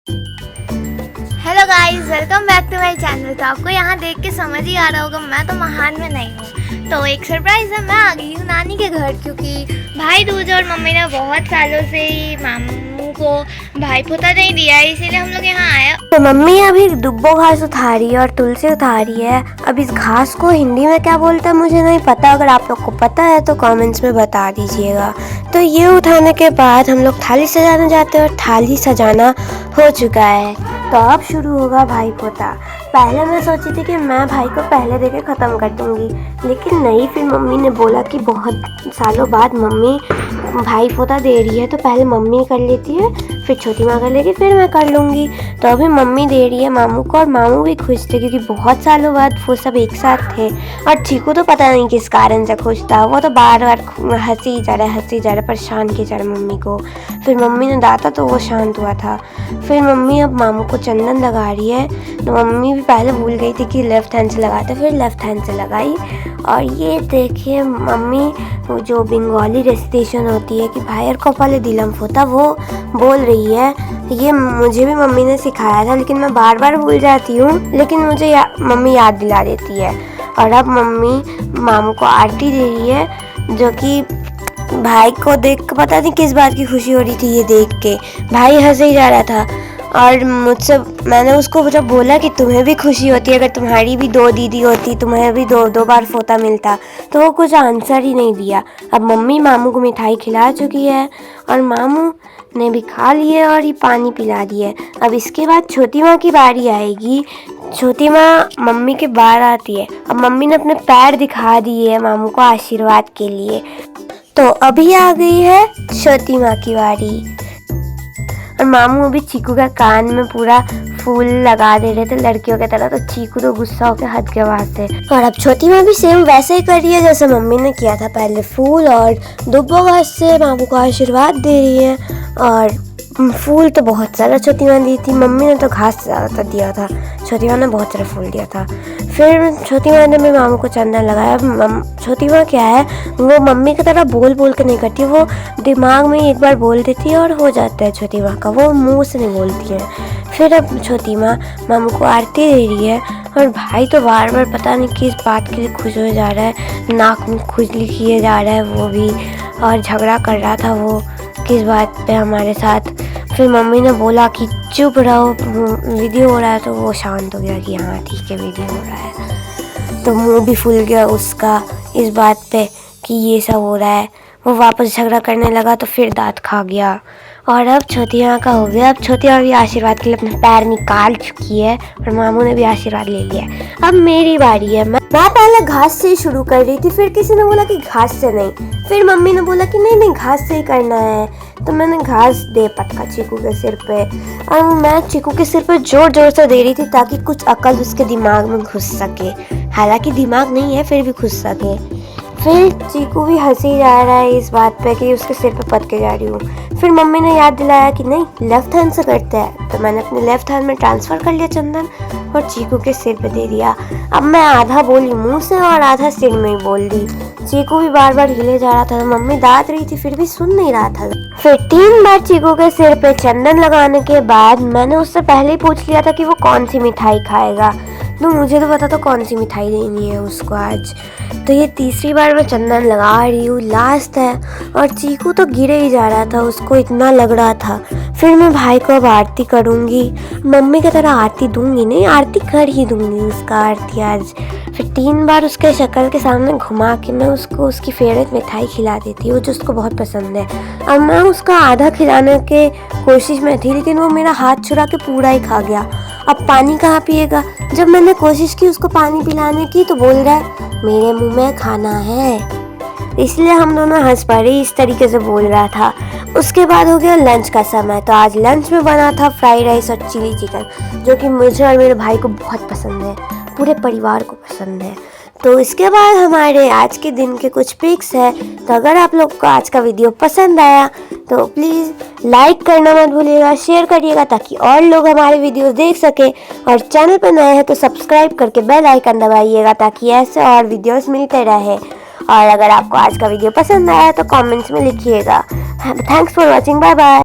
Hello guys, welcome back to my channel. तो आपको यहाँ देख के समझ ही आ रहा होगा मैं तो महान में नहीं हूँ। तो एक सरप्राइज़ है, मैं आ गई हूँ नानी के घर, क्योंकि भाई दूज और मम्मी ने बहुत सालों से ही मामू को भाई पोता नहीं दिया है, इसीलिए हम लोग यहाँ आए। तो मम्मी अभी दुब्बो घास उठा रही है और तुलसी उठा रही है। अब इस घास को हिंदी में क्या बोलते हैं मुझे नहीं पता, अगर आप लोग को पता है तो कमेंट्स में बता दीजिएगा। तो ये उठाने के बाद हम लोग थाली सजाने जाते हैं और थाली सजाना हो चुका है। तो अब शुरू होगा भाई पोता। पहले मैं सोची थी कि मैं भाई को पहले देके ख़त्म कर दूंगी, लेकिन नहीं, फिर मम्मी ने बोला कि बहुत सालों बाद मम्मी भाई पोता दे रही है तो पहले मम्मी कर लेती है, फिर छोटी माँ कर लेगी, फिर मैं कर लूँगी। तो अभी मम्मी दे रही है मामू को, और मामू भी खुश थे क्योंकि बहुत सालों बाद वो सब एक साथ थे। और चीकू तो पता नहीं किस कारण से खुश था, वो तो बार बार हंसी जा रहा परेशान किया जा रहा मम्मी को। फिर मम्मी ने दाता तो वो शांत हुआ था। फिर मम्मी अब मामू को चंदन लगा रही है। तो मम्मी भी पहले भूल गई थी कि लेफ़्ट हैंड से लगाते, फिर लेफ़्ट हैंड से लगाई। और ये देखिए मम्मी वो जो बंगाली रेसिटेशन होती है कि भाइयर कपाले दिलम फोता, वो बोल रही है। ये मुझे भी मम्मी ने सिखाया था, लेकिन मैं बार बार भूल जाती हूँ, लेकिन मुझे मम्मी याद दिला देती है। और अब मम्मी मामू को आरती दे रही है, जो कि भाई को देख के पता नहीं किस बात की खुशी हो रही थी। ये देख के भाई हंसे ही जा रहा था। और मुझसे मैंने उसको जब बोला कि तुम्हें भी खुशी होती है, अगर तुम्हारी भी दो दीदी होती, तुम्हें भी दो बार फोता मिलता, तो वो कुछ आंसर ही नहीं दिया। अब मम्मी मामू को मिठाई खिला चुकी है और मामू ने भी खा लिए और ये पानी पिला दिए। अब इसके बाद छोटी माँ की बारी आएगी। छोटी माँ मम्मी के बाहर आती है। अब मम्मी ने अपने पैर दिखा दिए है मामू को आशीर्वाद के लिए। तो अभी आ गई है छोटी माँ की बारी, और मामू अभी चीकू का कान में पूरा फूल लगा दे रहे थे लड़कियों की तरह। तो चीकू तो गुस्सा होकर हट गया वहाँ से। और अब छोटी माँ भी सेम वैसे ही कर रही है जैसे मम्मी ने किया था, पहले फूल और दुब्बो घास से मामू को आशीर्वाद दे रही है। और फूल तो बहुत सारा छोटी माँ दी थी, मम्मी ने तो घास ज़्यादातर दिया था, छोटी माँ ने बहुत सारा फूल दिया था। फिर छोटी माँ ने भी मामू को चंदन लगाया। छोटी माँ क्या है, वो मम्मी की तरह बोल बोल के नहीं करती, वो दिमाग में एक बार बोल देती है और हो जाता है छोटी माँ का, वो मुंह से नहीं बोलती है। फिर अब छोटी माँ मामू को आरती दे रही है। और भाई तो बार बार पता नहीं किस बात के लिए खुश हो जा रहा है, नाक में खुजली किए जा रहा है वो भी, और झगड़ा कर रहा था वो किस बात पे हमारे साथ। फिर मम्मी ने बोला कि चुप रहो, वीडियो हो रहा है, तो वो शांत हो गया कि हाँ ठीक है वीडियो हो रहा है। तो मुंह भी फूल गया उसका इस बात पे कि ये सब हो रहा है। वो वापस झगड़ा करने लगा तो फिर दांत खा गया। और अब छोटी माँ का हो गया। अब छोटी माँ भी आशीर्वाद के लिए अपने पैर निकाल चुकी है और मामू ने भी आशीर्वाद ले लिया। अब मेरी बारी है। मैं पहले घास से ही शुरू कर रही थी, फिर किसी ने बोला कि घास से नहीं, फिर मम्मी ने बोला कि नहीं नहीं घास से ही करना है, तो मैंने घास दे पटका चीकू के सिर पे। और मैं चीकू के सिर पे जोर जोर से दे रही थी ताकि कुछ अकल उसके दिमाग में घुस सके, हालांकि दिमाग नहीं है फिर भी घुस सके। फिर चीकू भी हंसी जा रहा है इस बात पे कि उसके सिर पे पटके जा रही हूँ। फिर मम्मी ने याद दिलाया कि नहीं लेफ्ट हैंड से करते हैं, तो मैंने अपने लेफ्ट हैंड में ट्रांसफ़र कर लिया चंदन और चीकू के सिर पे दे दिया। अब मैं आधा बोली मुंह से और आधा सिर में ही बोल दी। चीकू भी बार बार हिले जा रहा था, मम्मी दाद रही थी फिर भी सुन नहीं रहा था। फिर 3 बार चीकू के सिर पे चंदन लगाने के बाद मैंने उससे पहले ही पूछ लिया था कि वो कौन सी मिठाई खाएगा, तो मुझे तो पता था कौन सी मिठाई देनी है उसको आज। तो ये तीसरी बार मैं चंदन लगा रही हूँ, लास्ट है। और चीकू तो गिरे ही जा रहा था, उसको इतना लग रहा था। फिर मैं भाई को अब आरती करूँगी, मम्मी की तरह आरती दूंगी नहीं, आरती कर ही दूंगी उसका आरती आज। फिर 3 बार उसके शक्ल के सामने घुमा के मैं उसको उसकी फेवरेट मिठाई खिला देती हूँ जो उसको बहुत पसंद है। अब मैं उसका आधा खिलाने के कोशिश में थी, लेकिन वो मेरा हाथ छुड़ा के पूरा ही खा गया। अब पानी कहाँ पिएगा। जब मैंने कोशिश की उसको पानी पिलाने की तो बोल रहा है मेरे मुंह में खाना है, इसलिए हम दोनों हंस पड़े, इस तरीके से बोल रहा था। उसके बाद हो गया लंच का समय। तो आज लंच में बना था फ्राइड राइस और चिली चिकन, जो कि मुझे और मेरे भाई को बहुत पसंद है, पूरे परिवार को पसंद है। तो इसके बाद हमारे आज के दिन के कुछ पिक्स है। तो अगर आप लोग को आज का वीडियो पसंद आया तो प्लीज़ लाइक करना मत भूलिएगा, शेयर करिएगा ताकि और लोग हमारे वीडियोस देख सके, और चैनल पर नए हैं तो सब्सक्राइब करके बेल आइकन दबाइएगा ताकि ऐसे और वीडियोस मिलते रहे। और अगर आपको आज का वीडियो पसंद आया तो कमेंट्स में लिखिएगा। Thanks for watching, bye bye.